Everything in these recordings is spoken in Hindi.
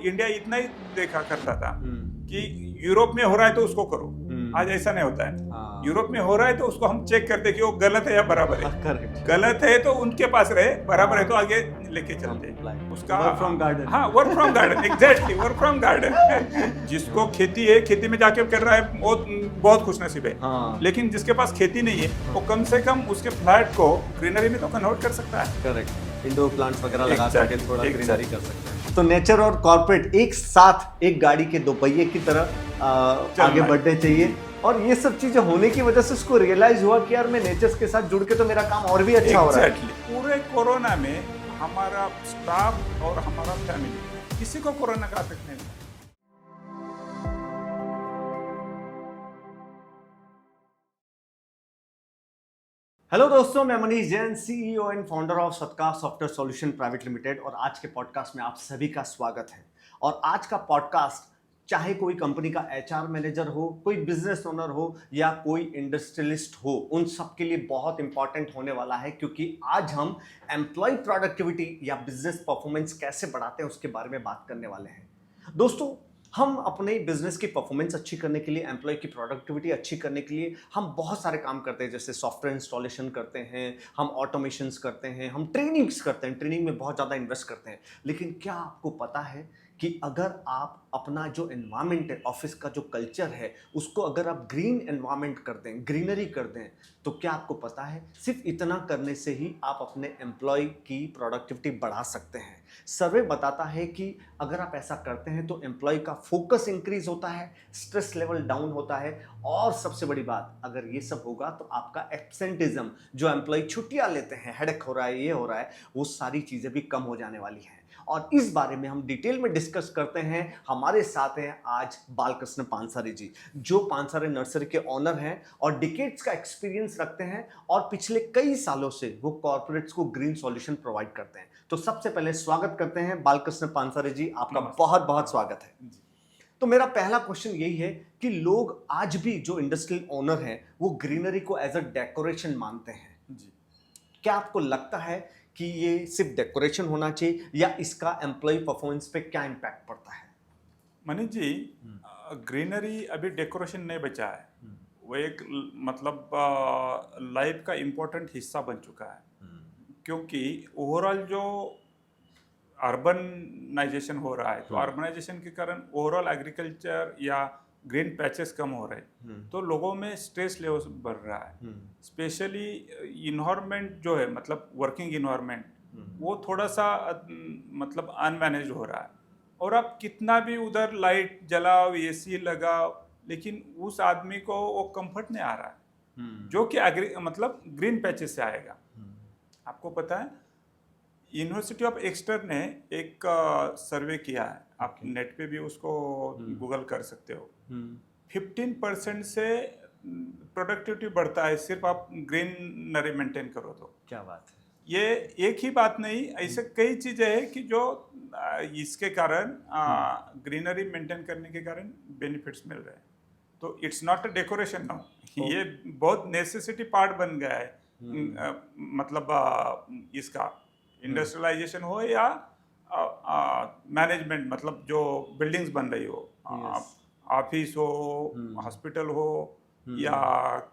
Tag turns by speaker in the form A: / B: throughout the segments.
A: इंडिया इतना ही देखा करता था कि यूरोप में हो रहा है तो उसको करो। आज ऐसा नहीं होता है।
B: हाँ।
A: यूरोप में हो रहा है तो उसको हम चेक करते कि वो गलत है या बराबर है।
B: करेक्ट।
A: गलत है तो उनके पास रहे, बराबर है तो आगे लेके चलते हैं। उसका
B: वर्क फ्रॉम गार्डन।
A: हाँ, work from garden, exactly work from garden. जिसको खेती है, खेती में जाके कर रहा है, वो बहुत खुशनसीब है।
B: हाँ।
A: लेकिन जिसके पास खेती नहीं है, वो कम से कम उसके फ्लैट को ग्रीनरी में तो कन्वर्ट कर सकता है।
B: करेक्ट, इंडोर प्लांट्स वगैरह लगा
A: Exactly,
B: करके थोड़ा
A: exactly.
B: ग्रीनरी कर सकते हैं। तो नेचर और कॉर्पोरेट एक साथ एक गाड़ी के दो पहिए की तरह आगे
A: है।
B: बढ़ने चाहिए। और ये सब चीजें होने की वजह से उसको रियलाइज हुआ कि यार मैं नेचर के साथ जुड़ के तो मेरा काम और भी अच्छा हो रहा है।
A: Exactly. पूरे कोरोना में हमारा स्टाफ और हमारा फैमिली किसी को कोरोना का अफेक्ट नहीं हुआ।
B: हेलो दोस्तों, मैं Manish Jain, CEO and founder of सत्कार सॉफ्टवेयर सॉल्यूशन प्राइवेट लिमिटेड, और आज के पॉडकास्ट में आप सभी का स्वागत है। और आज का पॉडकास्ट चाहे कोई कंपनी का एचआर मैनेजर हो, कोई बिजनेस ओनर हो या कोई इंडस्ट्रियलिस्ट हो, उन सब के लिए बहुत इंपॉर्टेंट होने वाला है, क्योंकि आज हम एम्प्लॉय प्रोडक्टिविटी या बिजनेस परफॉर्मेंस कैसे बढ़ाते हैं उसके बारे में बात करने वाले हैं। दोस्तों, हम अपने बिजनेस की परफॉर्मेंस अच्छी करने के लिए, एम्प्लॉय की प्रोडक्टिविटी अच्छी करने के लिए हम बहुत सारे काम करते हैं, जैसे सॉफ्टवेयर इंस्टॉलेशन करते हैं, हम ऑटोमेशंस करते हैं, हम ट्रेनिंग्स करते हैं, ट्रेनिंग में बहुत ज़्यादा इन्वेस्ट करते हैं। लेकिन क्या आपको पता है कि अगर आप अपना जो एनवायरनमेंट है, ऑफिस का जो कल्चर है, उसको अगर आप ग्रीन एनवायरनमेंट कर दें, ग्रीनरी कर दें, तो क्या आपको पता है सिर्फ इतना करने से ही आप अपने एम्प्लॉय की प्रोडक्टिविटी बढ़ा सकते हैं। सर्वे बताता है कि अगर आप ऐसा करते हैं तो एम्प्लॉय का फोकस इंक्रीज होता है, स्ट्रेस लेवल डाउन होता है, और सबसे बड़ी बात, अगर ये सब होगा तो आपका एब्सेंटिज्म, जो एम्प्लॉय छुट्टियां लेते हैं, हेडेक हो रहा है, ये हो रहा है, वो सारी चीजें भी कम हो जाने वाली हैं। और इस बारे में हम डिटेल में डिस्कस करते हैं। हमारे साथ हैं आज बालकृष्ण पानसारे जी, जो पानसारे नर्सरी के ऑनर हैं और डिकेड्स का एक्सपीरियंस रखते हैं, और पिछले कई सालों से वो कॉर्पोरेट्स को ग्रीन सॉल्यूशन प्रोवाइड करते हैं। तो सबसे पहले स्वागत करते हैं बालकृष्ण पानसारे जी, आपका बहुत बहुत स्वागत है। तो मेरा पहला क्वेश्चन यही है कि लोग आज भी जो इंडस्ट्रियल ओनर हैं वो ग्रीनरी को एज अ डेकोरेशन मानते हैं
A: जी।
B: क्या आपको लगता है कि ये सिर्फ डेकोरेशन होना चाहिए, या इसका एम्प्लॉय परफॉर्मेंस पे क्या इम्पैक्ट पड़ता है?
A: मनीष जी, ग्रीनरी अभी डेकोरेशन नहीं बचा है। वो एक मतलब लाइफ का इम्पोर्टेंट हिस्सा बन चुका है, क्योंकि ओवरऑल जो अर्बनाइजेशन हो रहा है, तो अर्बनाइजेशन के कारण ओवरऑल एग्रीकल्चर या ग्रीन पैचेस कम हो रहे हैं, तो लोगों में स्ट्रेस लेवल बढ़ रहा है। स्पेशली इन्वायरमेंट जो है, मतलब वर्किंग इन्वायरमेंट, वो थोड़ा सा मतलब अनमैनेज हो रहा है। और आप कितना भी उधर लाइट जलाओ, एसी लगाओ, लेकिन उस आदमी को वो कंफर्ट नहीं आ रहा है, जो कि मतलब ग्रीन पैचेस से आएगा। आपको पता है, यूनिवर्सिटी ऑफ एक्सटर ने एक सर्वे किया है, आप नेट पे भी उसको गूगल कर सकते हो। 15% से प्रोडक्टिविटी बढ़ता है सिर्फ आप ग्रीनरी मेंटेन करो तो।
B: क्या बात है!
A: ये एक ही बात नहीं, ऐसे कई चीजें हैं कि जो इसके कारण ग्रीनरी मेंटेन करने के कारण बेनिफिट्स मिल रहे हैं। तो it's not a decoration now, ये बहुत नेसेसिटी पार्ट बन गया है। मतलब इसका इंडस्ट्रियलाइजेशन हो या मैनेजमेंट, मतलब जो बिल्डिंग्स बन रही हो, ऑफिस हो, हॉस्पिटल हो, या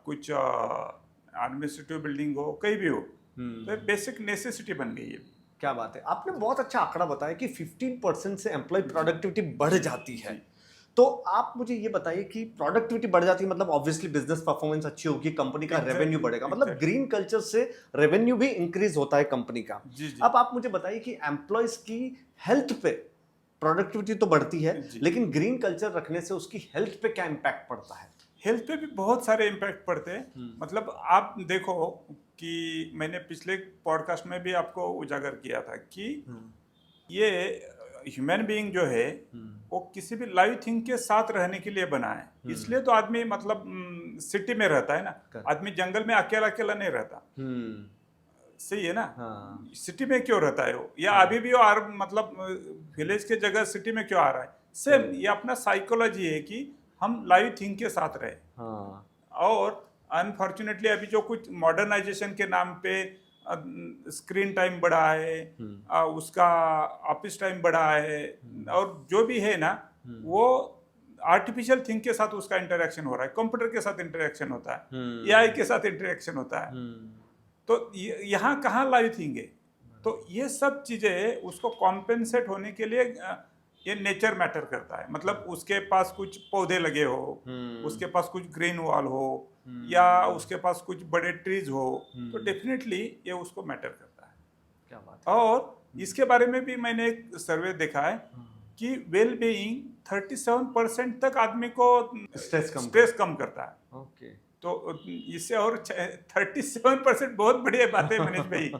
A: कुछ एडमिनिस्ट्रेटिव बिल्डिंग हो, कहीं भी हो, तो बेसिक नेसेसिटी बन गई है।
B: क्या बात है! आपने बहुत अच्छा आंकड़ा बताया कि 15% से एम्प्लॉय प्रोडक्टिविटी बढ़ जाती है। तो आप मुझे ये बताइए कि प्रोडक्टिविटी बढ़ जाती है मतलब ऑब्वियसली बिजनेस परफॉर्मेंस अच्छी होगी, कंपनी का रेवेन्यू बढ़ेगा, मतलब ग्रीन कल्चर से रेवेन्यू भी इंक्रीज होता है कंपनी का। अब आप मुझे बताइए कि एम्प्लॉयज की हेल्थ पे प्रोडक्टिविटी तो बढ़ती है, लेकिन ग्रीन कल्चर रखने से उसकी हेल्थ पे क्या इम्पैक्ट पड़ता है?
A: हेल्थ पे भी बहुत सारे इम्पैक्ट पड़ते हैं। मतलब आप देखो कि मैंने पिछले पॉडकास्ट में भी आपको उजागर किया था कि ये ह्यूमन बीइंग जो है वो किसी भी लाइव थिंग के साथ रहने के लिए बना है। इसलिए तो आदमी मतलब सिटी में रहता है ना, आदमी जंगल में अकेला अकेला नहीं रहता। सही है ना? सिटी में क्यों रहता है वो, या अभी भी वो मतलब विलेज के जगह सिटी में क्यों आ रहा है? सेम ये अपना साइकोलॉजी है कि हम लाइव थिंग के साथ रहे। और अनफॉर्चुनेटली अभी जो कुछ मॉडर्नाइजेशन के नाम पे स्क्रीन टाइम बढ़ा है, उसका ऑफिस टाइम बढ़ा है, और जो भी है ना वो आर्टिफिशियल थिंग के साथ उसका इंटरेक्शन हो रहा है, कंप्यूटर के साथ इंटरेक्शन होता है, एआई के साथ इंटरेक्शन होता है। तो यहाँ कहाँ लाइव थिंग है? तो ये सब चीजें उसको कॉम्पेंसेट होने के लिए ये नेचर मैटर करता है। मतलब उसके पास कुछ पौधे लगे हो, उसके पास कुछ ग्रीन वॉल हो, या उसके पास कुछ बड़े ट्रीज हो, तो डेफिनेटली ये उसको मैटर करता है।
B: क्या बात है।
A: और इसके बारे में भी मैंने एक सर्वे देखा है कि वेल बीइंग 37% तक आदमी को स्ट्रेस कम करता है।
B: ओके।
A: तो इससे और 37% बहुत बढ़िया बात है मनीष भाई।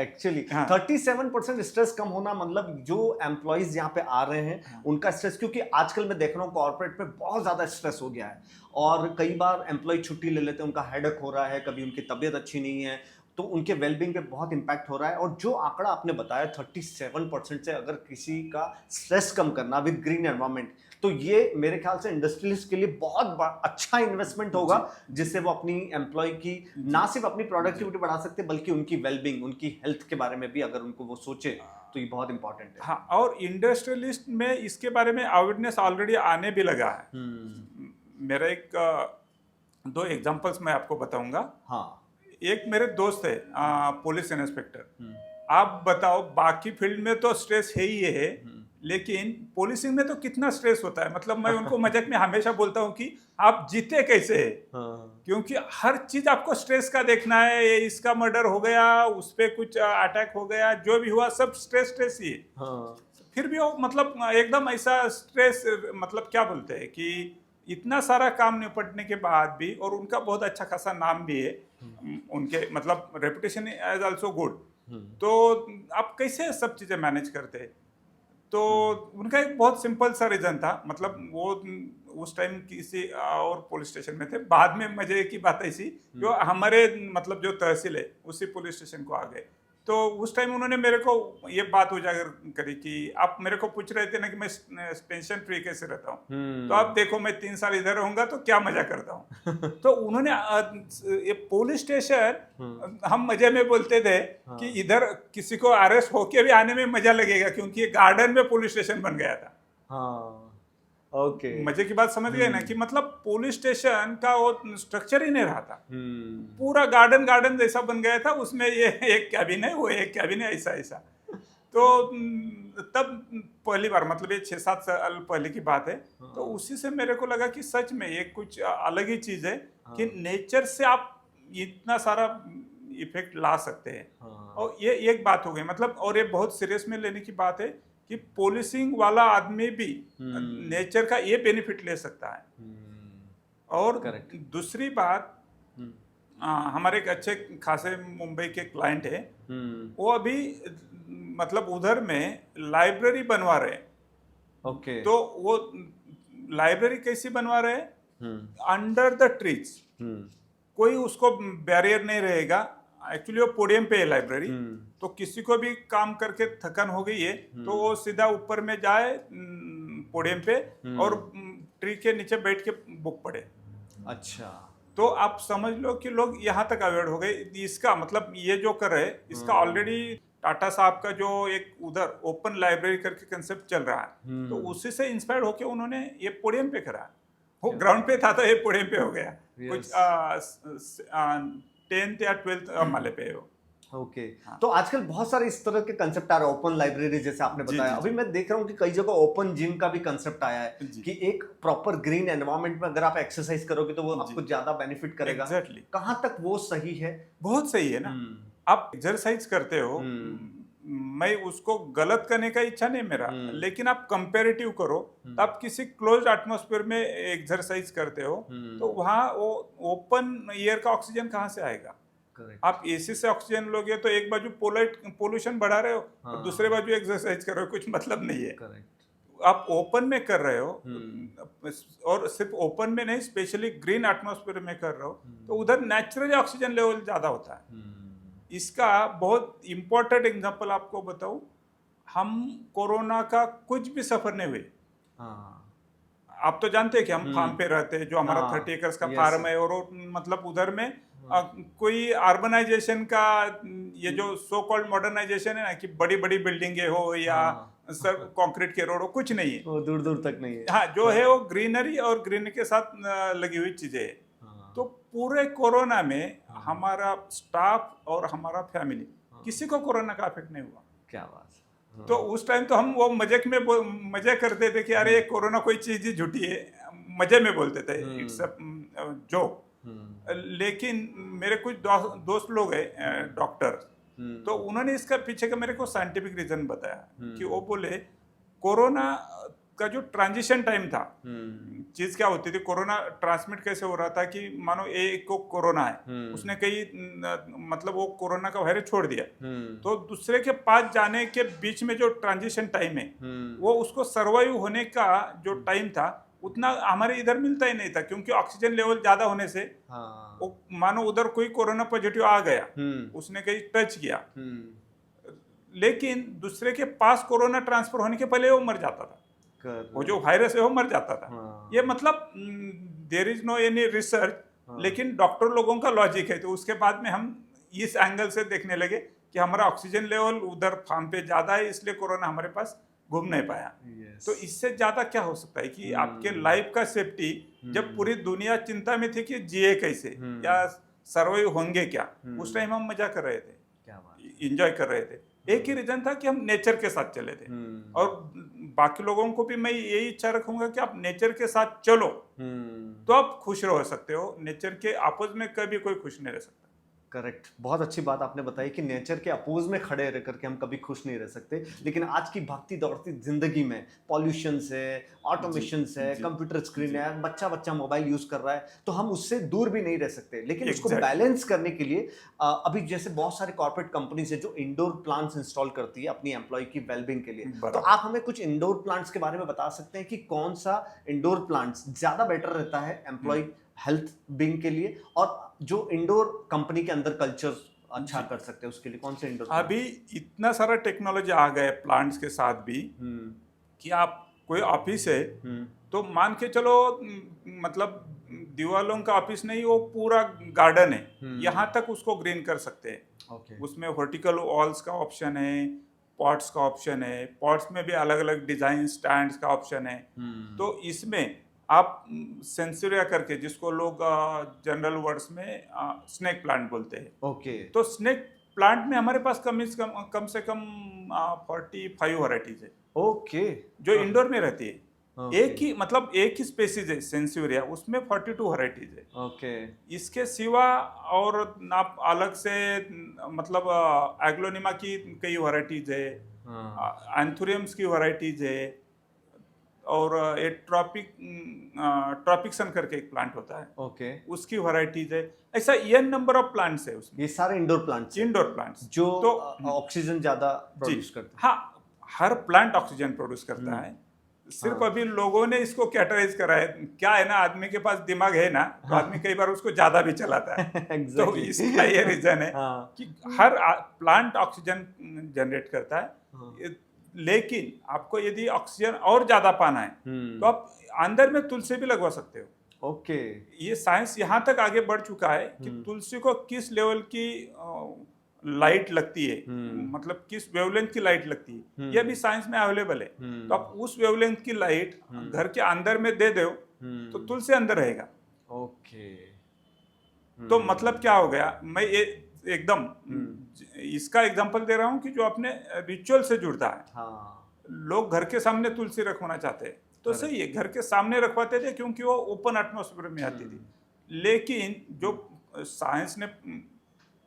B: एक्चुअली
A: हाँ।
B: 37% स्ट्रेस कम होना मतलब जो एम्प्लॉइज यहाँ पे आ रहे हैं उनका स्ट्रेस, क्योंकि आजकल मैं देख रहा हूँ कॉर्पोरेट में बहुत ज्यादा स्ट्रेस हो गया है और कई बार एम्प्लॉय छुट्टी ले लेते हैं, उनका हेडेक हो रहा है, कभी उनकी तबीयत अच्छी नहीं है, तो उनके वेलबींग पे बहुत इंपैक्ट हो रहा है। और जो आंकड़ा आपने बताया 37% से अगर किसी का स्ट्रेस कम करना विद ग्रीन एनवायरनमेंट, तो ये मेरे ख्याल से इंडस्ट्रियलिस्ट के लिए बहुत अच्छा इन्वेस्टमेंट होगा, जिससे वो अपनी एम्प्लॉय की ना सिर्फ अपनी प्रोडक्टिविटी बढ़ा सकते बल्कि उनकी वेलबींग, उनकी हेल्थ के बारे में भी अगर उनको वो सोचे तो ये बहुत इंपॉर्टेंट है।
A: हाँ, और इंडस्ट्रियलिस्ट में इसके बारे में अवेयरनेस ऑलरेडी आने भी लगा है। मेरा दो एग्जांपल्स मैं आपको बताऊंगा।
B: हाँ।
A: एक मेरे दोस्त है पुलिस इंस्पेक्टर। आप बताओ, बाकी फील्ड में तो स्ट्रेस है ही है, लेकिन पुलिसिंग में तो कितना स्ट्रेस होता है। मतलब मैं उनको मजाक में हमेशा बोलता हूँ कि आप जीते कैसे है, क्योंकि हर चीज आपको स्ट्रेस का देखना है। ये इसका मर्डर हो गया, उस पर कुछ अटैक हो गया, जो भी हुआ सब स्ट्रेस ही है। फिर भी वो मतलब एकदम ऐसा स्ट्रेस, मतलब क्या बोलते हैं कि इतना सारा काम निपटने के बाद भी, और उनका बहुत अच्छा खासा नाम भी है, उनके मतलब रेपुटेशन इज आल्सो गुड। तो आप कैसे सब चीजें मैनेज करते हैं? तो उनका एक बहुत सिंपल सा रीजन था। मतलब वो उस टाइम किसी और पुलिस स्टेशन में थे, बाद में मजे की बात ऐसी, जो हमारे मतलब जो तहसील है उसी पुलिस स्टेशन को आ गए। तो उस टाइम उन्होंने मेरे को ये बात उजागर करी कि आप मेरे को पूछ रहे थे ना कि मैं टेंशन फ्री कैसे रहता हूँ, तो आप देखो मैं 3 साल इधर रहूंगा तो क्या मजा करता हूँ। तो उन्होंने ये पुलिस स्टेशन, हम मजे में बोलते थे कि इधर किसी को अरेस्ट होके भी आने में मजा लगेगा, क्योंकि ये गार्डन में पुलिस स्टेशन बन गया था।
B: ओके।
A: मजे की बात समझ गए ना, कि मतलब पुलिस स्टेशन का वो स्ट्रक्चर ही नहीं रहा था, पूरा गार्डन जैसा बन गया था। उसमें ये एक कैबिन है, वो एक कैबिन है, ऐसा ऐसा। तो तब पहली बार, मतलब ये 6-7 साल पहले की बात है, तो उसी से मेरे को लगा कि सच में ये कुछ अलग ही चीज है कि नेचर से आप इतना सारा इफेक्ट ला सकते हैं। और ये एक बात हो गई, मतलब, और ये बहुत सीरियस में लेने की बात है कि पोलिसिंग वाला आदमी भी नेचर का ये बेनिफिट ले सकता है। और दूसरी बात, हमारे एक अच्छे खासे मुंबई के क्लाइंट है, वो अभी मतलब उधर में लाइब्रेरी बनवा रहे हैं। तो वो लाइब्रेरी कैसी बनवा रहे हैं? अंडर द ट्रीज, कोई उसको बैरियर नहीं रहेगा। एक्चुअली वो पोडियम पे है लाइब्रेरी, तो किसी को भी काम करके थकन हो गई है तो वो सीधा ऊपर में जाए पोडियम पे और ट्री के नीचे बैठ के बुक पढ़े।
B: अच्छा।
A: तो आप समझ लो कि लोग यहाँ तक अवेयर हो गए। इसका मतलब ये जो कर रहे हैं, इसका ऑलरेडी टाटा साहब का जो एक उधर ओपन लाइब्रेरी करके कंसेप्ट चल रहा है, तो उसी से इंस्पायर होके उन्होंने ये पोडियम पे करा। वो ग्राउंड पे था तो ये पोडियम पे हो गया। कुछ 10th या 12th माले पे हो।
B: ओके। तो आजकल बहुत सारे इस तरह के कंसेप्ट आ रहे हैं, ओपन लाइब्रेरी जैसे आपने बताया। अभी मैं देख रहा हूँ कि कई जगह ओपन जिम का भी कंसेप्ट आया है कि एक प्रॉपर ग्रीन एनवायरनमेंट में अगर आप एक्सरसाइज करोगे तो वो आपको ज्यादा बेनिफिट करेगा।
A: एग्जैक्टली।
B: कहाँ तक वो सही है?
A: बहुत सही है ना। आप एक्सरसाइज करते हो, मैं उसको गलत करने का इच्छा नहीं मेरा, लेकिन आप कंपैरेटिव करो, तो आप किसी क्लोज्ड एटमॉस्फेयर में एक्सरसाइज करते हो तो वहाँ वो ओपन एयर का ऑक्सीजन कहाँ से आएगा? आप एसी से ऑक्सीजन लोगे तो एक बाजू पोल्यूशन बढ़ा रहे हो, और दूसरे बाजू एक्सरसाइज कर रहे हो, कुछ मतलब नहीं है। आप ओपन में कर रहे हो, और सिर्फ ओपन में नहीं, स्पेशली ग्रीन एटमॉस्फेयर में कर रहे हो, तो उधर नेचुरली ऑक्सीजन लेवल ज्यादा होता है। इसका बहुत इंपॉर्टेंट एग्जांपल आपको बताऊं, हम कोरोना का कुछ भी सफर नहीं हुए। आप तो जानते हैं कि हम फार्म पे रहते हैं, जो हमारा 30 एकर्स का फार्म है, और मतलब उधर में कोई अर्बनाइजेशन का ये जो सो कॉल्ड मॉडर्नाइजेशन है ना कि बड़ी बड़ी बिल्डिंगें हो या सर कंक्रीट के रोड हो, कुछ नहीं है,
B: वो दूर दूर तक नहीं है।
A: हाँ जो है वो ग्रीनरी और ग्रीनरी के साथ लगी हुई चीजें है। तो पूरे कोरोना में हमारा स्टाफ और हमारा फैमिली किसी को कोरोना का इफेक्ट नहीं हुआ।
B: क्या बात है।
A: तो उस टाइम तो हम वो मजे करते थे कि अरे कोरोना कोई चीज ही झूठी है, मजे में बोलते थे, इट्स अ जोक। लेकिन मेरे कुछ दोस्त लोग हैं डॉक्टर, तो उन्होंने इसका पीछे का मेरे को साइंटिफिक रीजन बताया कि वो बोले कोरोना का जो ट्रांजिशन टाइम था, चीज क्या होती थी, कोरोना ट्रांसमिट कैसे हो रहा था कि मानो एक को कोरोना है, उसने कई मतलब वो कोरोना का वायरस छोड़ दिया, तो दूसरे के पास जाने के बीच में जो ट्रांजिशन टाइम है वो उसको सर्वाइव होने का जो टाइम था उतना हमारे इधर मिलता ही नहीं था, क्योंकि ऑक्सीजन लेवल ज्यादा होने से वो मानो उधर कोई कोरोना पॉजिटिव आ गया, उसने कहीं टच किया, लेकिन दूसरे के पास कोरोना ट्रांसफर होने के पहले वो मर जाता था, वो जो वायरस है वो मर जाता था। ये मतलब there is no any research, लेकिन डॉक्टर लोगों का लॉजिक है। तो उसके बाद में हम इस एंगल से देखने लगे कि हमारा ऑक्सीजन लेवल उधर फार्म पे ज्यादा है, इसलिए कोरोना हमारे पास घूम नहीं पाया। तो इससे ज्यादा क्या हो सकता है कि आपके लाइफ का सेफ्टी, जब पूरी दुनिया चिंता में थी कि जिए कैसे या सर्वाइव होंगे क्या, उस टाइम हम मजा कर रहे थे, एंजॉय कर रहे थे। एक ही रीजन था कि हम नेचर के साथ चले थे। और बाकी लोगों को भी मैं यही इच्छा रखूंगा कि आप नेचर के साथ चलो तो आप खुश रह सकते हो, नेचर के अपोज में कभी कोई खुश नहीं रह सकता।
B: करेक्ट, बहुत अच्छी बात आपने बताई कि नेचर के अपोज में खड़े रह करके हम कभी खुश नहीं रह सकते। लेकिन आज की भागती दौड़ती जिंदगी में पॉल्यूशन से, ऑटोमेशन से, कंप्यूटर स्क्रीन है, बच्चा बच्चा मोबाइल यूज कर रहा है, तो हम उससे दूर भी नहीं रह सकते। लेकिन उसको बैलेंस करने के लिए अभी जैसे बहुत सारे कॉर्पोरेट कंपनीज है जो इंडोर प्लांट्स इंस्टॉल करती है अपनी एम्प्लॉय की वेलबींग के लिए। तो आप हमें कुछ इंडोर प्लांट्स के बारे में बता सकते हैं कि कौन सा इंडोर प्लांट्स ज्यादा बेटर रहता है एम्प्लॉय हेल्थ बीइंग के लिए, और जो इंडोर कंपनी के अंदर कल्चर अच्छा कर सकते हैं उसके लिए कौन से इंडोर?
A: अभी इतना सारा टेक्नोलॉजी आ गया प्लांट्स के साथ भी कि आप कोई ऑफिस है तो मान के चलो, मतलब दीवालों का ऑफिस नहीं, वो पूरा गार्डन है, यहाँ तक उसको ग्रीन कर सकते हैं। उसमें वर्टिकल वॉल्स का ऑप्शन है, पॉट्स का ऑप्शन है, पॉट्स में भी अलग अलग डिजाइन स्टैंड्स का ऑप्शन है। तो इसमें आप सेंसुरिया करके, जिसको लोग जनरल वर्ड्स में स्नेक प्लांट बोलते हैं, तो स्नेक प्लांट में हमारे पास कम से कम 45 वैरायटीज है, जो इंडोर में रहती है। एक ही स्पेसीज है सेंसुरिया, उसमें 42 वैरायटीज है। इसके सिवा और आप अलग से मतलब एग्लोनिमा की कई वैरायटीज है, एंथुरियम्स की वैरायटीज है, और एक ट्रॉपिक्सन करके एक प्लांट होता है, उसकी वैरायटीज है। ऐसा n नंबर ऑफ प्लांट्स है उसमें।
B: ये सारे इंडोर प्लांट्स जो
A: तो
B: ऑक्सीजन ज्यादा प्रोड्यूस करते हैं।
A: हाँ, हर प्लांट ऑक्सीजन प्रोड्यूस करता है, सिर्फ अभी लोगों ने इसको कैटेगराइज करा है। क्या है ना, आदमी के पास दिमाग है ना, तो आदमी कई बार उसको ज्यादा भी चलाता है। तो इसका ये रीजन है कि हर प्लांट ऑक्सीजन जनरेट करता है, लेकिन आपको यदि ऑक्सीजन और ज्यादा पाना है तो आप अंदर में तुलसी भी लगवा सकते हो। ये साइंस यहाँ तक आगे बढ़ चुका है कि तुलसी को किस लेवल की लाइट लगती है, मतलब किस वेवलेंथ की लाइट लगती है, ये भी साइंस में अवेलेबल है। तो आप उस वेवलेंथ की लाइट घर के अंदर में दे दो तो तुलसी अंदर रहेगा। तो मतलब क्या हो गया, मैं ये एकदम इसका एग्जांपल दे रहा हूँ कि जो अपने रिचुअल से जुड़ता है। लोग घर के सामने तुलसी रखवाना चाहते हैं, तो सही है, घर के सामने रखवाते थे क्योंकि वो ओपन एटमॉस्फेयर में आती थी। लेकिन जो साइंस ने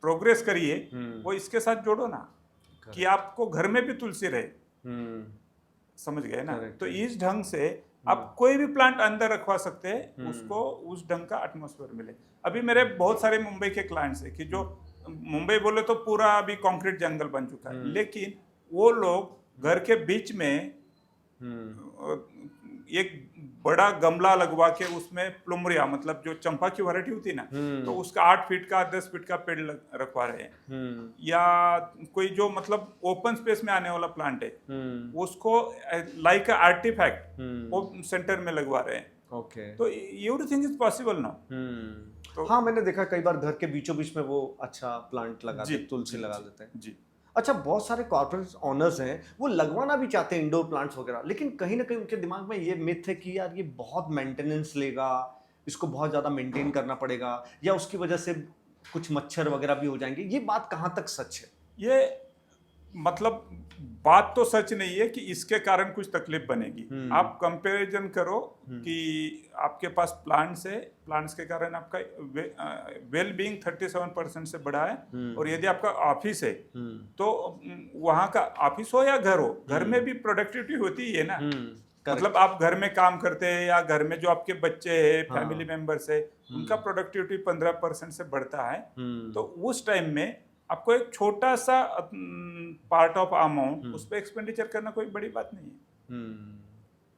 A: प्रोग्रेस करी है वो इसके साथ जोड़ो ना, कि आपको घर में भी तुलसी रहे। समझ गए ना? तो इस ढंग से आप कोई भी प्लांट अंदर रखवा सकते हैं, उसको उस ढंग का एटमॉस्फेयर मिले। अभी मेरे बहुत सारे मुंबई के क्लाइंट्स है कि जो मुंबई बोले तो पूरा अभी कंक्रीट जंगल बन चुका है, लेकिन वो लोग घर के बीच में एक बड़ा गमला लगवा के उसमें प्लुमरिया, मतलब जो चंपा की वैरायटी होती है ना, तो उसका 8 फीट का 10 फीट का पेड़ रखवा रहे हैं। या कोई जो मतलब ओपन स्पेस में आने वाला प्लांट है, उसको लाइक आर्टिफैक्ट वो सेंटर में लगवा रहे हैं।
B: ओके।
A: तो एवरीथिंग इज पॉसिबल नाउ। तो
B: हाँ, मैंने देखा कई बार घर के बीचों बीच में वो अच्छा प्लांट लगाते
A: जी
B: हैं, तुलसी
A: जी
B: लगा
A: जी
B: देते हैं।
A: जी।
B: अच्छा, बहुत सारे कॉर्पोरेट ओनर्स हैं, वो लगवाना भी चाहते हैं इंडोर प्लांट्स वगैरह, लेकिन कहीं ना कहीं उनके दिमाग में ये मिथ है कि यार ये बहुत मेंटेनेंस लेगा, इसको बहुत ज़्यादा मेंटेन करना पड़ेगा, या उसकी वजह से कुछ मच्छर वगैरह भी हो जाएंगे। ये बात कहाँ तक सच है?
A: ये मतलब बात तो सच नहीं है कि इसके कारण कुछ तकलीफ बनेगी। आप कंपैरिजन करो कि आपके पास प्लांट्स है, प्लांट्स के कारण आपका वेल बीइंग 37% से बढ़ा है। और यदि आपका ऑफिस है तो वहाँ का ऑफिस हो या घर हो, घर में भी प्रोडक्टिविटी होती है ना। मतलब आप घर में काम करते हैं या घर में जो आपके बच्चे हैं, फैमिली मेंबर्स है, उनका प्रोडक्टिविटी 15% से बढ़ता है। तो उस टाइम में आपको एक छोटा सा पार्ट ऑफ अमाउंट उस पर एक्सपेंडिचर करना कोई बड़ी बात नहीं है।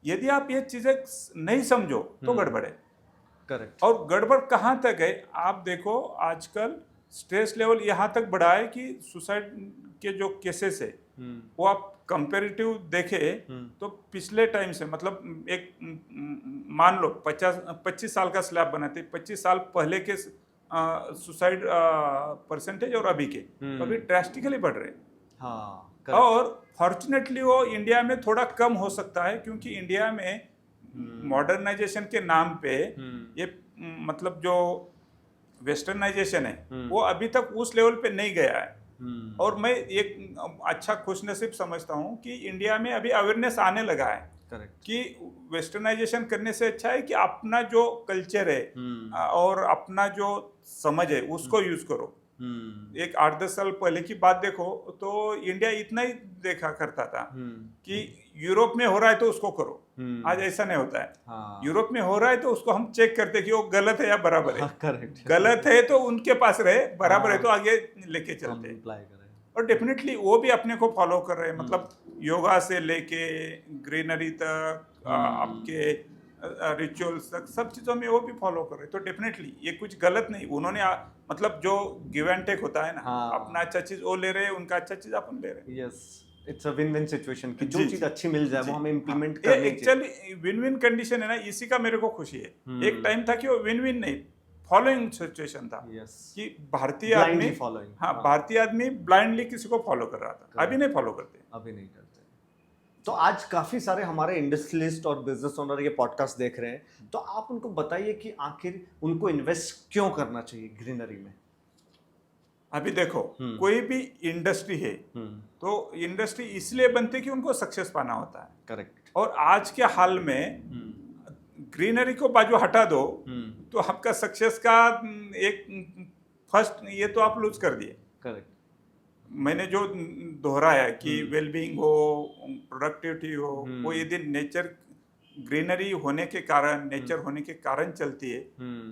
A: यदि आप ये चीजें नहीं समझो तो गड़बड़ है।
B: करेक्ट।
A: और गड़बड़ कहाँ तक है, आप देखो आजकल स्ट्रेस लेवल यहाँ तक बढ़ा है कि सुसाइड के जो केसेस है वो आप कंपेरेटिव देखें तो पिछले टाइम से, मतलब एक मान लो 25 साल का स्लैब बनाते, 25 साल पहले के सुसाइड परसेंटेज और अभी के तो अभी ड्रास्टिकली बढ़ रहे हैं।
B: हाँ,
A: और फॉर्चुनेटली वो इंडिया में थोड़ा कम हो सकता है, क्योंकि इंडिया में मॉडर्नाइजेशन के नाम पे ये मतलब जो वेस्टर्नाइजेशन है वो अभी तक उस लेवल पे नहीं गया है। और मैं एक अच्छा खुशनसीब समझता हूँ कि इंडिया में अभी अवेयरनेस आने लगा है।
B: करेक्ट।
A: कि वेस्टर्नाइजेशन करने से अच्छा है कि अपना जो कल्चर है और अपना जो समझ है उसको यूज करो। एक 8-10 साल पहले की बात देखो तो इंडिया इतना ही देखा करता था कि यूरोप में हो रहा है तो उसको करो। आज ऐसा नहीं होता है।
B: हाँ।
A: यूरोप में हो रहा है तो उसको हम चेक करते कि वो गलत है या बराबर है।
B: करेक्ट।
A: गलत है तो उनके पास रहे, बराबर है तो आगे लेके चलते हैं।
B: अप्लाई करें।
A: और डेफिनेटली वो भी अपने को फॉलो कर रहे हैं। मतलब योगा से लेके ग्रीनरी तक आपके रिचुअल्स तक सब चीज़ों में वो भी फॉलो कर रहे हैं। तो डेफिनेटली ये कुछ गलत नहीं। उन्होंने मतलब जो गिव एंड टेक होता है ना, अपना अच्छा चीज़ वो ले रहे हैं, उनका अच्छा चीज़ अपन ले रहे हैं।
B: Yes, it's a win win situation कि जो चीज अच्छी मिल जाए वो हमें इम्प्लीमेंट
A: ये
B: करनी चाहिए।
A: एक्चुअली विन विन कंडीशन है ना, इसी का मेरे को खुशी है। एक टाइम था कि वो विन विन नहीं, फॉलोइंग सिचुएशन था।
B: Yes.
A: कि भारतीय आदमी भारतीय आदमी ब्लाइंडली किसी को फॉलो कर रहा था। अभी नहीं फॉलो करते।
B: अभी नहीं करते। तो आज काफी सारे हमारे इंडस्ट्रियलिस्ट और बिजनेस ओनर ये पॉडकास्ट देख रहे हैं, तो आप उनको बताइए कि आखिर उनको इन्वेस्ट क्यों करना चाहिए ग्रीनरी में।
A: अभी देखो कोई भी इंडस्ट्री है तो इंडस्ट्री इसलिए बनती है कि उनको सक्सेस पाना होता है।
B: करेक्ट।
A: और आज के हाल में ग्रीनरी को बाजू हटा दो तो आपका सक्सेस का एक फर्स्ट ये तो आप लूज कर दिए।
B: करेक्ट।
A: मैंने जो दोहराया कि वेलबींग हो, प्रोडक्टिविटी हो, वो यदि नेचर ग्रीनरी होने के कारण, नेचर होने के कारण चलती है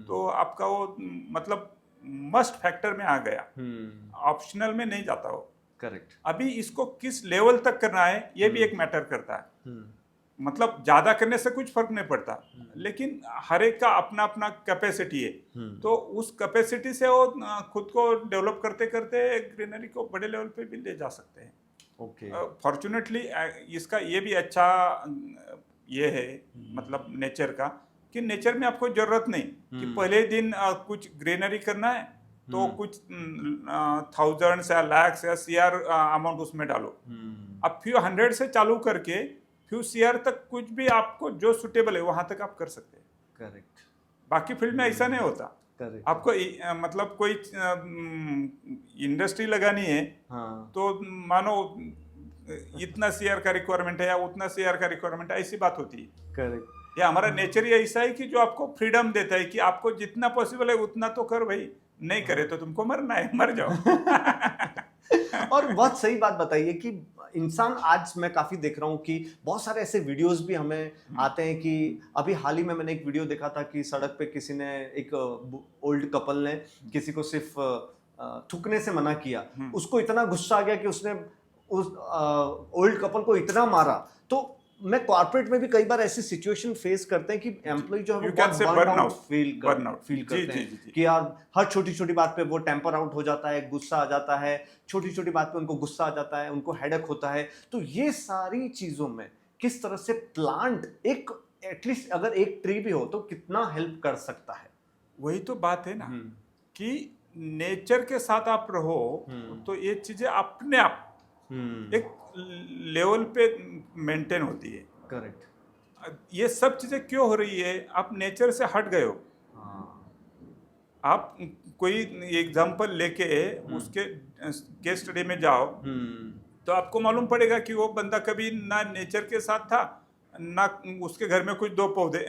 A: तो आपका वो मतलब मस्ट फैक्टर में आ गया, ऑप्शनल में नहीं जाता हो।
B: करेक्ट।
A: अभी इसको किस लेवल तक करना है ये भी एक मैटर करता है। मतलब ज्यादा करने से कुछ फर्क नहीं पड़ता, लेकिन हर एक का अपना अपना कैपेसिटी है। तो उस कैपेसिटी से वो खुद को डेवलप करते करते ग्रीनरी को बड़े लेवल पे भी ले जा सकते हैं।
B: ओके।
A: फॉर्चुनेटली इसका ये भी अच्छा ये है मतलब नेचर का, कि नेचर में आपको जरूरत नहीं कि पहले दिन कुछ ग्रीनरी करना है तो कुछ थाउजेंड्स या लैक्स या सीआर अमाउंट उसमें डालो। अब फ्यू हंड्रेड से चालू करके फ्यू सीआर तक कुछ भी आपको जो सुटेबल है वहां तक आप कर सकते हैं।
B: करेक्ट।
A: बाकी फील्ड में ऐसा नहीं होता।
B: करेक्ट।
A: आपको मतलब कोई इंडस्ट्री लगानी है तो मानो इतना सीआर का रिक्वायरमेंट है या उतना सीआर का रिक्वायरमेंट है, ऐसी बात होती है।
B: करेक्ट।
A: ये हमारा नेचर ही ऐसा है कि जो आपको फ्रीडम देता है कि आपको जितना पॉसिबल है उतना तो कर भाई, नहीं करे तो तुमको मरना है, मर जाओ।
B: और बहुत सही बात बताइए कि इंसान, आज मैं काफी देख रहा हूँ कि बहुत सारे ऐसे वीडियोस भी हमें आते हैं कि अभी हाल ही में मैंने एक वीडियो देखा था कि सड़क पे किसी ने, एक ओल्ड कपल ने किसी को सिर्फ थूकने से मना किया। उसको इतना गुस्सा आ गया कि उसने उस ओल्ड कपल को इतना मारा। तो मैं कॉर्पोरेट में भी कई बार ऐसी सिचुएशन फेस करते हैं कि एम्प्लॉय जो है वो बहुत बर्नआउट फील करते हैं कि यार हर छोटी छोटी बात पे वो टेम्पर आउट हो जाता है, गुस्सा आ जाता है, छोटी छोटी बात पे उनको गुस्सा आ जाता है, उनको हेडेक होता है। तो ये सारी चीजों में किस तरह से प्लांट एक एटलीस्ट अगर एक ट्री भी हो तो कितना हेल्प कर सकता है।
A: वही तो बात है ना कि नेचर के साथ आप रहो तो ये चीजें अपने आप एक लेवल पे मेंटेन होती है।
B: करेक्ट।
A: ये सब चीजें क्यों हो रही है? आप नेचर से हट गए हो। आप कोई एग्जांपल लेके उसके केस स्टडी में जाओ तो आपको मालूम पड़ेगा कि वो बंदा कभी ना नेचर के साथ था, ना उसके घर में कुछ 2 पौधे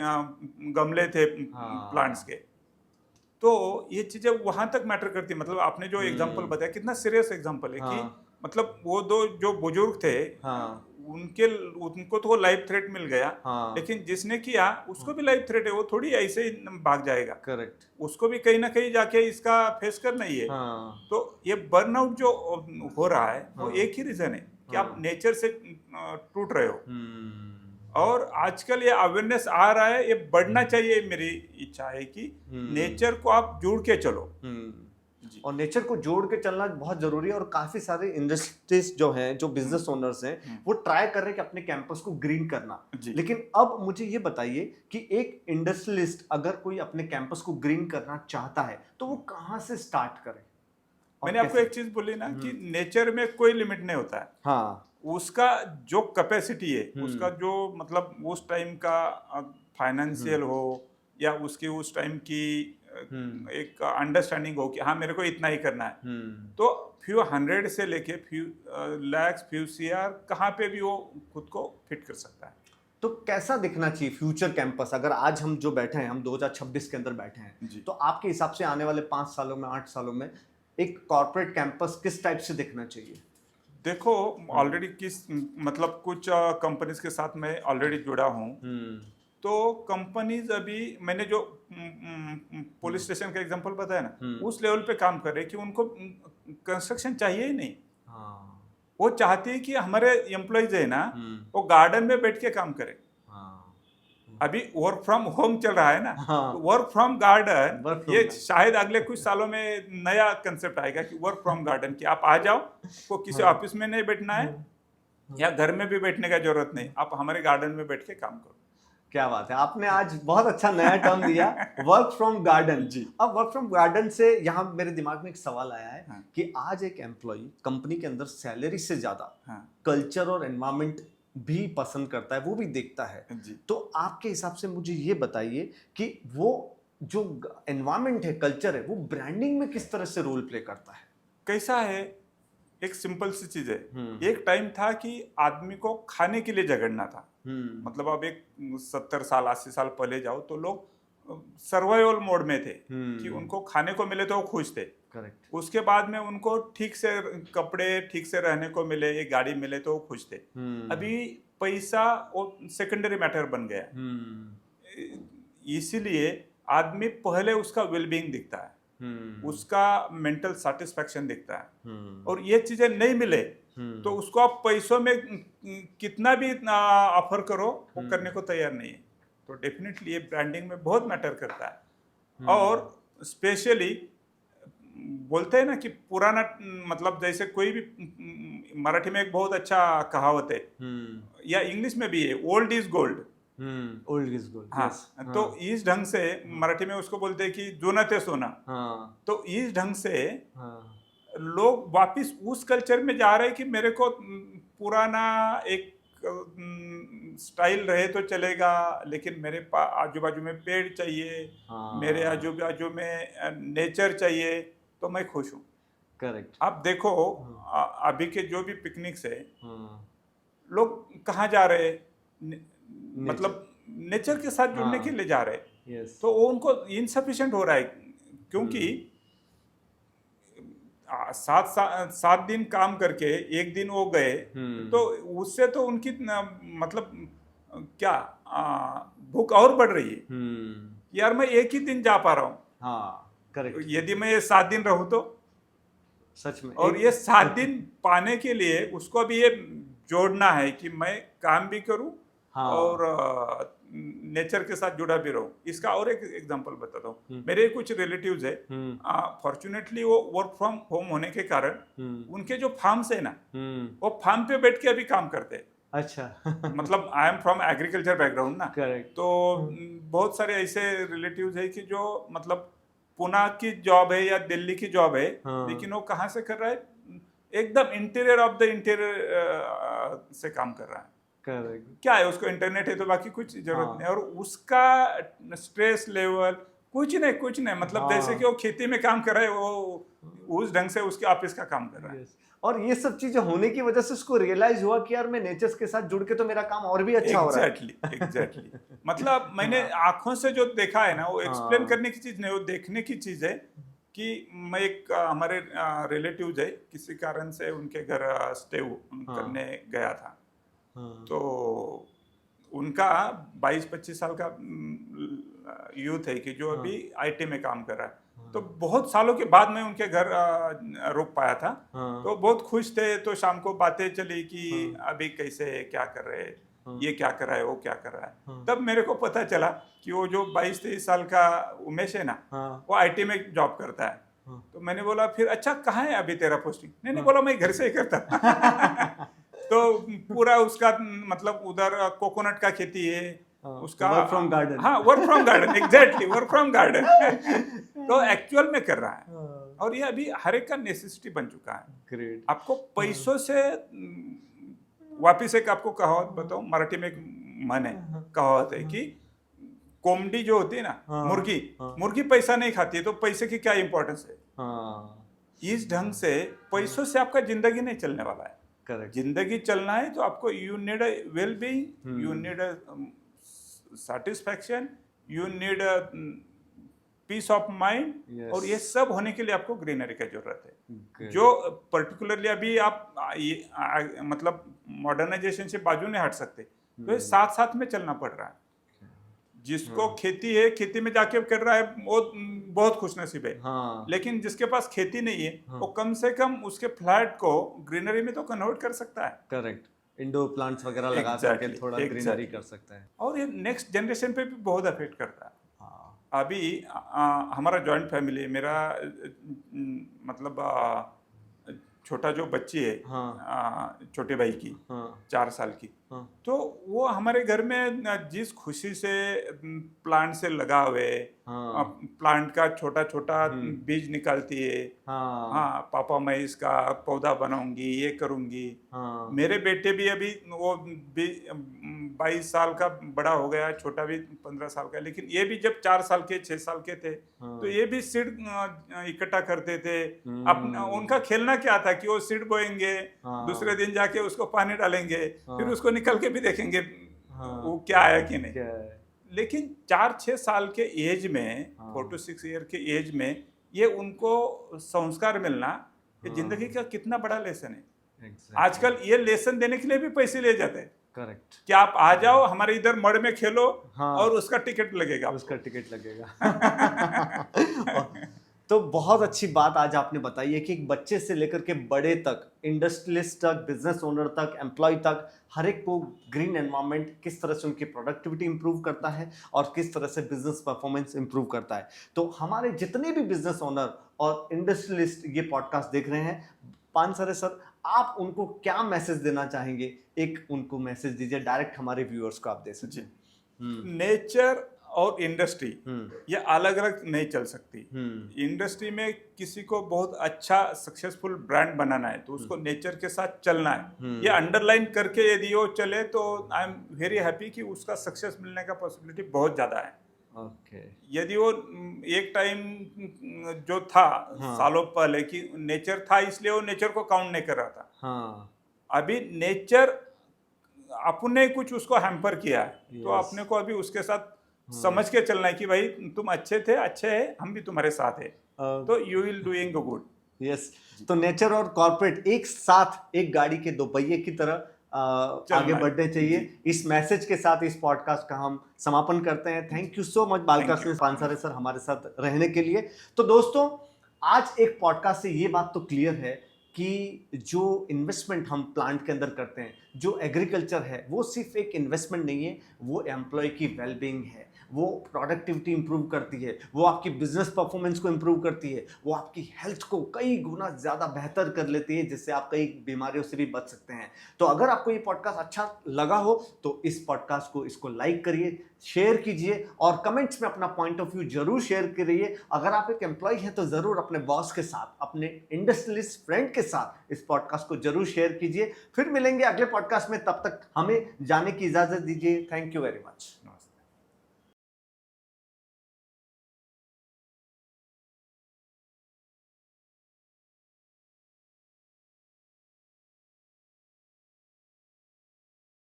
A: गमले थे प्लांट्स के। तो ये चीजें वहां तक मैटर करती है। मतलब आपने जो एग्जांपल बताया कितना सीरियस एग्जांपल है कि मतलब वो 2 जो बुजुर्ग थे उनको तो लाइफ थ्रेट मिल गया, लेकिन जिसने किया उसको भी लाइफ थ्रेट है। वो थोड़ी ऐसे ही भाग जाएगा।
B: करेक्ट।
A: उसको भी कहीं ना कहीं जाके इसका फेस करना ही है। तो ये बर्नआउट जो हो रहा है वो एक ही रीजन है कि आप नेचर से टूट रहे हो। और आजकल ये अवेयरनेस आ रहा है, ये बढ़ना चाहिए। मेरी इच्छा है कि नेचर को आप जोड़ के चलो।
B: और नेचर को जोड़ के चलना बहुत जरूरी है। और काफी सारे इंडस्ट्रीज जो हैं, जो बिजनेस ओनर्स हैं, वो ट्राई कर रहे हैं कि अपने कैंपस को ग्रीन करना। लेकिन अब मुझे ये बताइए कि एक इंडस्ट्रियलिस्ट अगर कोई अपने कैंपस को ग्रीन करना चाहता है तो वो कहाँ से स्टार्ट करे?
A: मैंने आपको एक चीज बोली ना कि नेचर में कोई लिमिट नहीं होता है। उसका जो कैपेसिटी है, उसका जो मतलब उस टाइम का फाइनेंशियल हो या उसकी उस टाइम की एक अंडरस्टैंडिंग हो कि हाँ मेरे को इतना ही करना है, तो फ्यू 100 से लेके फ्यू लैक्स, फ्यू सीआर कहाँ पे भी वो खुद को फिट कर सकता है।
B: तो कैसा दिखना चाहिए फ्यूचर कैंपस? अगर आज हम जो बैठे हैं, हम 2026 के अंदर बैठे हैं, तो आपके हिसाब से आने वाले 5 सालों में, 8 सालों में एक कॉर्पोरेट कैंपस किस टाइप से दिखना चाहिए?
A: देखो, ऑलरेडी किस मतलब कुछ कंपनीज के साथ मैं ऑलरेडी जुड़ा हूँ। तो कंपनीज अभी मैंने जो पुलिस स्टेशन का एग्जांपल बताया ना, उस लेवल पे काम कर रहे हैं कि उनको कंस्ट्रक्शन चाहिए ही नहीं। वो चाहते हैं कि हमारे एम्प्लॉइज है ना वो गार्डन में बैठ के काम करें। अभी वर्क फ्रॉम होम चल रहा है ना, तो वर्क फ्रॉम गार्डन ये शायद अगले कुछ सालों में नया कंसेप्ट आएगा कि वर्क फ्रॉम गार्डन, कि आप आ जाओ, को किसी ऑफिस में नहीं बैठना है या घर में भी बैठने का जरूरत नहीं, आप हमारे गार्डन में बैठ के काम करो।
B: क्या बात है, आपने आज बहुत अच्छा नया टर्म दिया, वर्क फ्रॉम गार्डन। अब वर्क फ्रॉम गार्डन से यहाँ मेरे दिमाग में एक सवाल आया है कि आज एक एम्प्लॉय कंपनी के अंदर सैलरी से ज्यादा कल्चर और एनवायरनमेंट भी पसंद करता है, वो भी देखता है। तो आपके हिसाब से मुझे ये बताइए कि वो जो एनवायरनमेंट है, कल्चर है, वो ब्रांडिंग में किस तरह से रोल प्ले करता है?
A: कैसा है, एक सिंपल सी चीज है। एक टाइम था कि आदमी को खाने के लिए झगड़ना था। मतलब अब एक 70 साल 80 साल पहले जाओ तो लोग सर्वाइवल मोड में थे कि उनको खाने को मिले तो वो खुश थे।
B: करेक्ट।
A: उसके बाद में उनको ठीक से कपड़े, ठीक से रहने को मिले, एक गाड़ी मिले तो वो खुश थे। अभी पैसा वो सेकेंडरी मैटर बन गया। इसीलिए आदमी पहले उसका वेलबींग दिखता है, उसका मेंटल सेटिस्फैक्शन दिखता है। और ये चीजें नहीं मिले तो उसको आप पैसों में कितना भी ऑफर करो वो करने को तैयार नहीं है। तो डेफिनेटली ये ब्रांडिंग में बहुत मैटर करता है। और स्पेशली बोलते हैं ना कि पुराना, मतलब जैसे कोई भी मराठी में एक बहुत अच्छा कहावत है या इंग्लिश में भी है, old is gold.
B: Old is gold.
A: हाँ, तो इस ढंग से मराठी में उसको बोलते हैं कि जुना ते सोना। तो इस ढंग से लोग वापिस उस कल्चर में जा रहे हैं कि मेरे को पुराना एक स्टाइल रहे तो चलेगा, लेकिन मेरे आजू बाजू में पेड़ चाहिए, मेरे आजू बाजू में नेचर चाहिए, तो मैं खुश हूँ।
B: करेक्ट।
A: आप देखो अभी के जो भी पिकनिक्स है, लोग कहाँ जा रहे हैं? मतलब नेचर के साथ जुड़ने के लिए जा रहे हैं। तो वो उनको इनसफिशिएंट हो रहा है, क्योंकि 7 दिन काम करके एक दिन वो गए तो उससे तो उनकी मतलब क्या भूख और बढ़ रही है। यार मैं एक ही दिन जा पा रहा हूँ।
B: करेक्ट।
A: यदि मैं ये 7 दिन रहूं तो
B: सच में,
A: और ये 7 दिन पाने के लिए उसको भी ये जोड़ना है कि मैं काम भी करूं और नेचर के साथ जुड़ा भी रहूं। इसका और एक एग्जांपल बताता हूँ। मेरे कुछ रिलेटिव्स है, फॉर्चुनेटली वो वर्क फ्रॉम होम होने के कारण उनके जो फार्म्स है ना, वो फार्म पे बैठ के अभी काम करते हैं।
B: अच्छा।
A: मतलब I am from agriculture background ना,
B: करेक्ट।
A: तो बहुत सारे ऐसे रिलेटिव्स है कि जो मतलब पुणे की जॉब है या दिल्ली की जॉब है,
B: हाँ।
A: लेकिन वो कहाँ से कर रहा है, एकदम इंटीरियर ऑफ द इंटीरियर से काम कर रहा है।
B: करेक्ट।
A: क्या है, उसको इंटरनेट है तो बाकी कुछ जरूरत
B: हाँ।
A: नहीं, और उसका स्ट्रेस लेवल कुछ नहीं, मतलब
B: हाँ।
A: जैसे कि वो खेती में काम कर रहा है, वो उस ढंग से उसके ऑफिस का काम कर रहा है।
B: Yes. और ये सब चीजें होने की वजह से उसको रियलाइज हुआ कि यार मैं नेचर के साथ जुड़ के तो मेरा काम और भी अच्छा हो रहा है।
A: एग्जैक्टली मतलब मैंने आंखों से जो देखा है ना, वो एक्सप्लेन
B: हाँ।
A: करने की चीज नहीं, वो देखने की चीज है। कि मैं एक हमारे रिलेटिव है, किसी कारण से उनके घर स्टे करने गया था।
B: हाँ।
A: तो उनका 22-25 साल का यूथ है कि जो अभी आईटी में काम कर रहा है। तो बहुत सालों के बाद मैं उनके घर रुक पाया था। तो बहुत खुश थे, तो शाम को बातें चली कि अभी कैसे है, क्या कर रहे हैं, ये क्या कर रहा है, वो क्या कर रहा है। तब मेरे को पता चला कि वो जो 22-23 साल का उमेश है ना, वो आईटी में जॉब करता है। तो मैंने बोला फिर अच्छा कहाँ है अभी तेरा पोस्टिंग? नहीं बोला मैं घर से ही करता। तो पूरा उसका मतलब उधर कोकोनट का खेती है उसका,
B: वर्क फ्रॉम गार्डन।
A: हाँ work from garden, exactly work from garden. तो एक्चुअल में कर रहा है, और ये अभी हर एक का नेसेसिटी बन चुका है।
B: ग्रेट।
A: आपको पैसों से वापिस एक आपको कहावत बताऊं, मराठी में एक मन है, कहावत है कि कोमडी जो होती है ना, मुर्गी पैसा नहीं खाती है, तो पैसे की क्या इंपॉर्टेंस है। इस ढंग से पैसों से आपका जिंदगी नहीं चलने वाला है।
B: करेक्ट।
A: जिंदगी चलना है तो आपको you need a well being, you need a satisfaction, you need a peace of mind, और ये सब होने के लिए आपको ग्रीनरी की जरूरत है। जो पर्टिकुलरली अभी आप मतलब मॉडर्नाइजेशन से बाजू नहीं हट सकते, तो ये साथ साथ में चलना पड़ रहा है। जिसको खेती है, खेती में जाके कर रहा है, वो बहुत खुशनसीब है। लेकिन जिसके पास खेती नहीं है, वो कम से कम उसके फ्लैट को ग्रीनरी में तो कन्वर्ट कर सकता है।
B: करेक्ट। इंडोर प्लांट्स वगैरह लगा करके थोड़ा ग्रीनरी कर सकता है।
A: और ये नेक्स्ट जनरेशन पे भी बहुत अफेक्ट करता है। अभी हमारा जॉइंट फैमिली है, मेरा मतलब छोटा जो बच्ची है, छोटे भाई की, 4 साल की, तो वो हमारे घर में जिस खुशी से प्लांट से लगा हुए, प्लांट का छोटा छोटा बीज निकालती है, हाँ पापा मैं इसका पौधा बनाऊंगी, ये करूंगी। मेरे बेटे भी अभी वो 22 साल का बड़ा हो गया, छोटा भी 15 साल का, लेकिन ये भी जब 4 साल के 6 साल के थे, तो ये भी सीड इकट्ठा करते थे। उनका खेलना क्या था कि वो सीड बोएंगे, दूसरे दिन जाके उसको पानी डालेंगे, फिर उसको निकल के भी देखेंगे वो क्या आया कि नहीं। लेकिन 4-6 साल के एज में, 4 to 6 ईयर के एज में, ये उनको संस्कार मिलना, ये जिंदगी का कितना बड़ा लेसन है। आजकल ये लेसन देने के लिए भी पैसे ले जाते हैं।
B: करेक्ट।
A: कि आप आ जाओ हमारे इधर मड़ में खेलो, और उसका टिकट लगेगा,
B: उसका टिकट लगेगा। तो बहुत अच्छी बात आज आपने बताई है कि एक बच्चे से लेकर के बड़े तक, इंडस्ट्रियलिस्ट तक, बिजनेस ओनर तक, एम्प्लॉय तक, हर एक को ग्रीन एनवायरनमेंट किस तरह से उनकी प्रोडक्टिविटी इंप्रूव करता है और किस तरह से बिजनेस परफॉर्मेंस इंप्रूव करता है। तो हमारे जितने भी बिजनेस ओनर और इंडस्ट्रियलिस्ट ये पॉडकास्ट देख रहे हैं, पानसरे सर आप उनको क्या मैसेज देना चाहेंगे? एक उनको मैसेज दीजिए, डायरेक्ट हमारे व्यूअर्स को आप दे सकते हैं।
A: नेचर और इंडस्ट्री ये अलग अलग नहीं चल सकती। इंडस्ट्री में किसी को बहुत अच्छा सक्सेसफुल ब्रांड बनाना है, तो उसको नेचर के साथ चलना है। ये अंडरलाइन करके यदि वो चले, तो आई एम वेरी हैप्पी कि उसका सक्सेस मिलने का पॉसिबिलिटी बहुत ज़्यादा है। यदि वो एक टाइम जो था सालों पहले कि नेचर था, इसलिए वो नेचर को काउंट नहीं कर रहा था। अभी नेचर अपने कुछ उसको हैम्पर किया है, तो अपने को अभी उसके साथ समझ के चलना है कि भाई तुम अच्छे थे, अच्छे हैं, हम भी तुम्हारे साथ है, तो you will doing good.
B: Yes. तो नेचर और कॉर्पोरेट एक साथ एक गाड़ी के दो पहिए की तरह आगे बढ़ने चाहिए। इस मैसेज के साथ इस पॉडकास्ट का हम समापन करते हैं। Thank you so much Balkrishna Pansare sir हमारे साथ रहने के लिए। तो दोस्तों, आज एक पॉडकास्ट से ये बात तो क्लियर है कि जो इन्वेस्टमेंट हम प्लांट के अंदर करते हैं, जो एग्रीकल्चर है वो सिर्फ एक इन्वेस्टमेंट नहीं है, वो एम्प्लॉय की वेलबींग है, वो प्रोडक्टिविटी इंप्रूव करती है, वो आपकी बिजनेस परफॉर्मेंस को इंप्रूव करती है, वो आपकी हेल्थ को कई गुना ज़्यादा बेहतर कर लेती है, जिससे आप कई बीमारियों से भी बच सकते हैं। तो अगर आपको ये पॉडकास्ट अच्छा लगा हो तो इस पॉडकास्ट को इसको लाइक करिए, शेयर कीजिए और कमेंट्स में अपना पॉइंट ऑफ व्यू जरूर शेयर करिए। अगर आप एक एम्प्लॉय हैं तो ज़रूर अपने बॉस के साथ, अपने इंडस्ट्रियलिस्ट फ्रेंड के साथ इस पॉडकास्ट को जरूर शेयर कीजिए। फिर मिलेंगे अगले पॉडकास्ट में, तब तक हमें जाने की इजाज़त दीजिए। Thank you very much.